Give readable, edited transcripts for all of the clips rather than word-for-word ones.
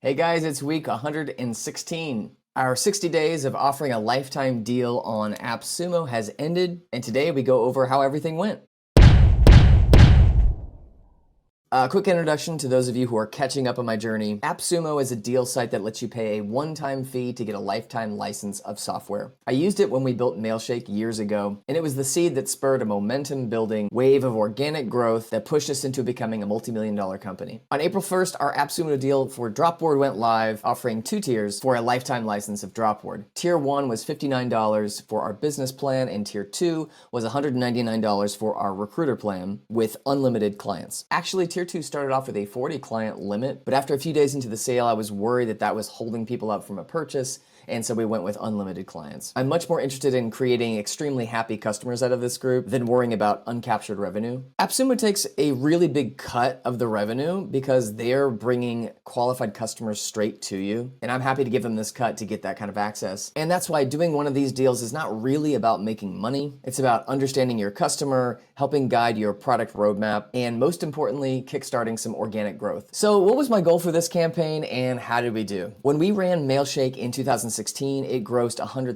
Hey guys, it's week 116. Our 60 days of offering a lifetime deal on AppSumo has ended, and today we go over how everything went. A quick introduction to those of you who are catching up on my journey. AppSumo is a deal site that lets you pay a one-time fee to get a lifetime license of software. I used it when we built Mailshake years ago, and it was the seed that spurred a momentum-building wave of organic growth that pushed us into becoming a multi-million-dollar company. On April 1st, our AppSumo deal for Dropboard went live, offering 2 tiers for a lifetime license of Dropboard. Tier 1 was $59 for our business plan, and Tier 2 was $199 for our recruiter plan with unlimited clients. Actually, Tier 2 started off with a 40 client limit, but after a few days into the sale, I was worried that that was holding people up from a purchase, and so we went with unlimited clients. I'm much more interested in creating extremely happy customers out of this group than worrying about uncaptured revenue. AppSumo takes a really big cut of the revenue because they're bringing qualified customers straight to you, and I'm happy to give them this cut to get that kind of access. And that's why doing one of these deals is not really about making money. It's about understanding your customer, helping guide your product roadmap, and most importantly, kickstarting some organic growth. So what was my goal for this campaign and how did we do? When we ran Mailshake in 2016, it grossed $100,000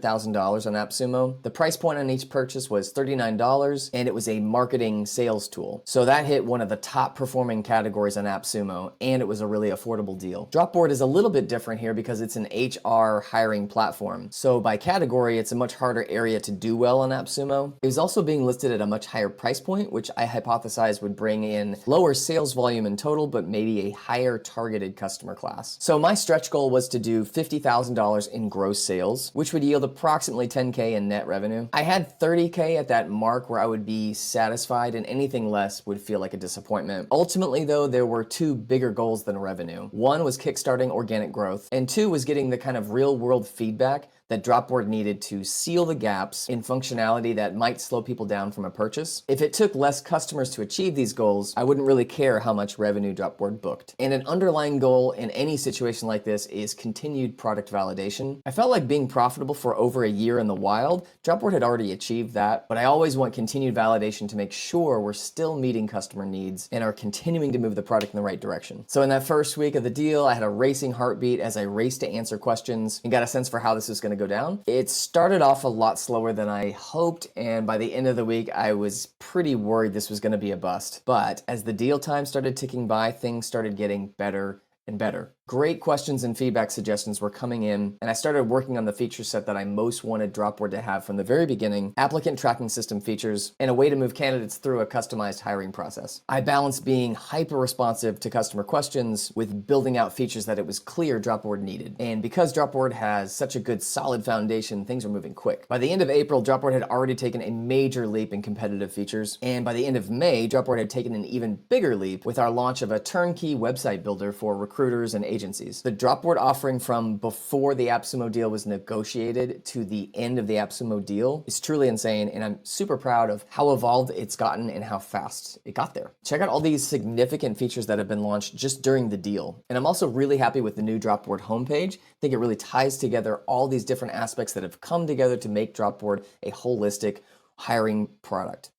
on AppSumo. The price point on each purchase was $39, and it was a marketing sales tool. So that hit one of the top performing categories on AppSumo, and it was a really affordable deal. Dropboard is a little bit different here because it's an HR hiring platform. So by category, it's a much harder area to do well on AppSumo. It was also being listed at a much higher price point, which I hypothesized would bring in lower sales volume in total, but maybe a higher targeted customer class. So my stretch goal was to do $50,000 in gross sales, which would yield approximately 10K in net revenue. I had 30K at that mark where I would be satisfied, and anything less would feel like a disappointment. Ultimately though, there were 2 bigger goals than revenue. 1 was kickstarting organic growth, and 2 was getting the kind of real world feedback that Dropboard needed to seal the gaps in functionality that might slow people down from a purchase. If it took less customers to achieve these goals, I wouldn't really care how much revenue Dropboard booked. And an underlying goal in any situation like this is continued product validation. I felt like being profitable for over a year in the wild. Dropboard had already achieved that, but I always want continued validation to make sure we're still meeting customer needs and are continuing to move the product in the right direction. So in that first week of the deal, I had a racing heartbeat as I raced to answer questions and got a sense for how this was going to go down. It started off a lot slower than I hoped, and by the end of the week, I was pretty worried this was going to be a bust. But as the deal time started ticking by, things started getting better and better. Great questions and feedback suggestions were coming in, and I started working on the feature set that I most wanted Dropboard to have from the very beginning: applicant tracking system features and a way to move candidates through a customized hiring process. I balanced being hyper responsive to customer questions with building out features that it was clear Dropboard needed. And because Dropboard has such a good solid foundation, things were moving quick. By the end of April, Dropboard had already taken a major leap in competitive features, and by the end of May, Dropboard had taken an even bigger leap with our launch of a turnkey website builder for recruiters and agencies. The Dropboard offering from before the AppSumo deal was negotiated to the end of the AppSumo deal is truly insane, and I'm super proud of how evolved it's gotten and how fast it got there. Check out all these significant features that have been launched just during the deal. And I'm also really happy with the new Dropboard homepage. I think it really ties together all these different aspects that have come together to make Dropboard a holistic hiring product.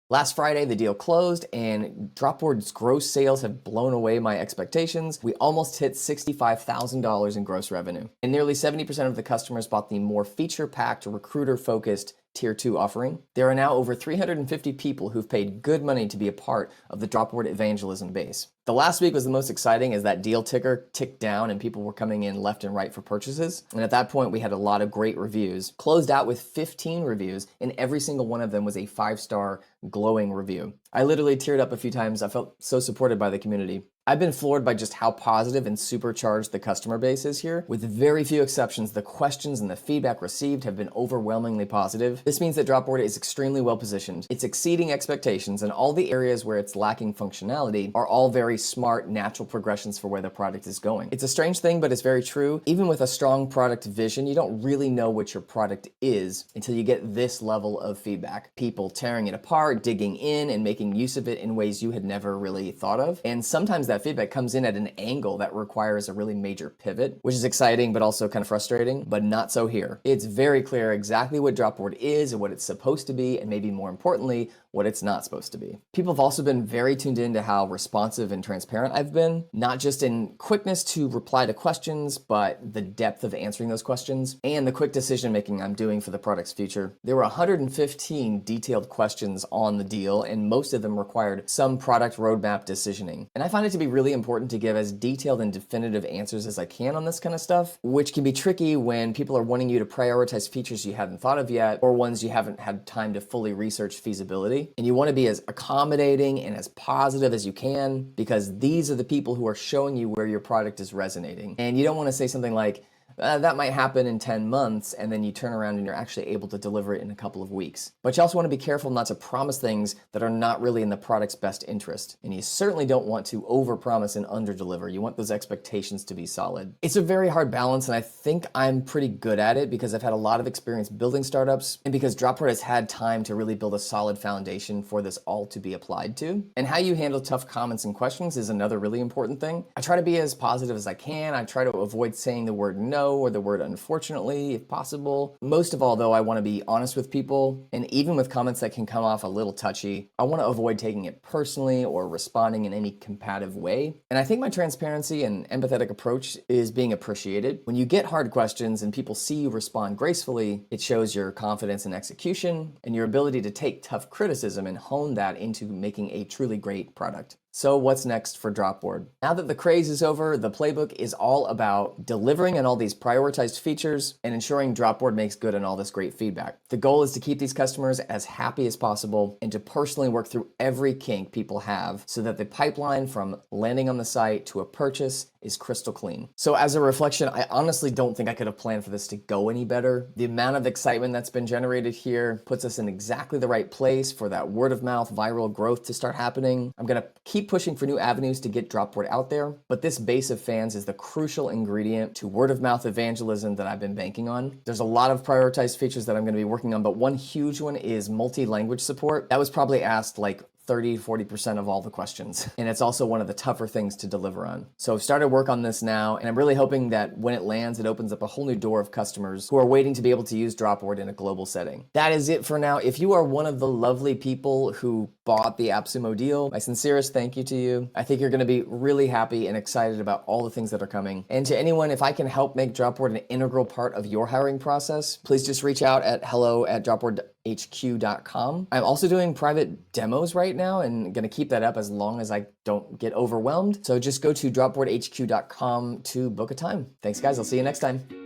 Last Friday, the deal closed, and Dropboard's gross sales have blown away my expectations. We almost hit $65,000 in gross revenue, and nearly 70% of the customers bought the more feature-packed, recruiter-focused Tier 2 offering. There are now over 350 people who've paid good money to be a part of the Dropboard evangelism base. The last week was the most exciting as that deal ticker ticked down and people were coming in left and right for purchases. And at that point, we had a lot of great reviews. Closed out with 15 reviews, and every single one of them was a 5-star glowing review. I literally teared up a few times. I felt so supported by the community. I've been floored by just how positive and supercharged the customer base is here. With very few exceptions, the questions and the feedback received have been overwhelmingly positive. This means that Dropboard is extremely well positioned. It's exceeding expectations, and all the areas where it's lacking functionality are all very smart, natural progressions for where the product is going. It's a strange thing, but it's very true. Even with a strong product vision, you don't really know what your product is until you get this level of feedback. People tearing it apart, digging in, and making use of it in ways you had never really thought of. And sometimes that feedback comes in at an angle that requires a really major pivot, which is exciting, but also kind of frustrating, but not so here. It's very clear exactly what Dropboard is and what it's supposed to be, and maybe more importantly, what it's not supposed to be. People have also been very tuned into how responsive and transparent I've been, not just in quickness to reply to questions, but the depth of answering those questions and the quick decision making I'm doing for the product's future. There were 115 detailed questions on the deal, and most of them required some product roadmap decisioning. And I find it to be really important to give as detailed and definitive answers as I can on this kind of stuff, which can be tricky when people are wanting you to prioritize features you haven't thought of yet or ones you haven't had time to fully research feasibility. And you want to be as accommodating and as positive as you can, because these are the people who are showing you where your product is resonating. And you don't want to say something like, that might happen in 10 months, and then you turn around and you're actually able to deliver it in a couple of weeks. But you also want to be careful not to promise things that are not really in the product's best interest. And you certainly don't want to overpromise and underdeliver. You want those expectations to be solid. It's a very hard balance, and I think I'm pretty good at it because I've had a lot of experience building startups, and because Dropboard has had time to really build a solid foundation for this all to be applied to. And how you handle tough comments and questions is another really important thing. I try to be as positive as I can. I try to avoid saying the word no or the word unfortunately, if possible. Most of all, though, I want to be honest with people, and even with comments that can come off a little touchy, I want to avoid taking it personally or responding in any combative way. And I think my transparency and empathetic approach is being appreciated. When you get hard questions and people see you respond gracefully, it shows your confidence in execution and your ability to take tough criticism and hone that into making a truly great product. So what's next for Dropboard? Now that the craze is over, the playbook is all about delivering on all these prioritized features and ensuring Dropboard makes good on all this great feedback. The goal is to keep these customers as happy as possible and to personally work through every kink people have so that the pipeline from landing on the site to a purchase is crystal clean. So as a reflection, I honestly don't think I could have planned for this to go any better. The amount of excitement that's been generated here puts us in exactly the right place for that word of mouth viral growth to start happening. I'm gonna keep pushing for new avenues to get Dropboard out there, but this base of fans is the crucial ingredient to word of mouth evangelism that I've been banking on. There's a lot of prioritized features that I'm gonna be working on, but one huge one is multi-language support. That was probably asked like 30–40% of all the questions. And it's also one of the tougher things to deliver on. So I've started work on this now, and I'm really hoping that when it lands, it opens up a whole new door of customers who are waiting to be able to use Dropboard in a global setting. That is it for now. If you are one of the lovely people who bought the AppSumo deal, my sincerest thank you to you. I think you're gonna be really happy and excited about all the things that are coming. And to anyone, if I can help make Dropboard an integral part of your hiring process, please just reach out at hello@dropboardhq.com. I'm also doing private demos right now and gonna keep that up as long as I don't get overwhelmed. So just go to dropboardhq.com to book a time. Thanks guys, I'll see you next time.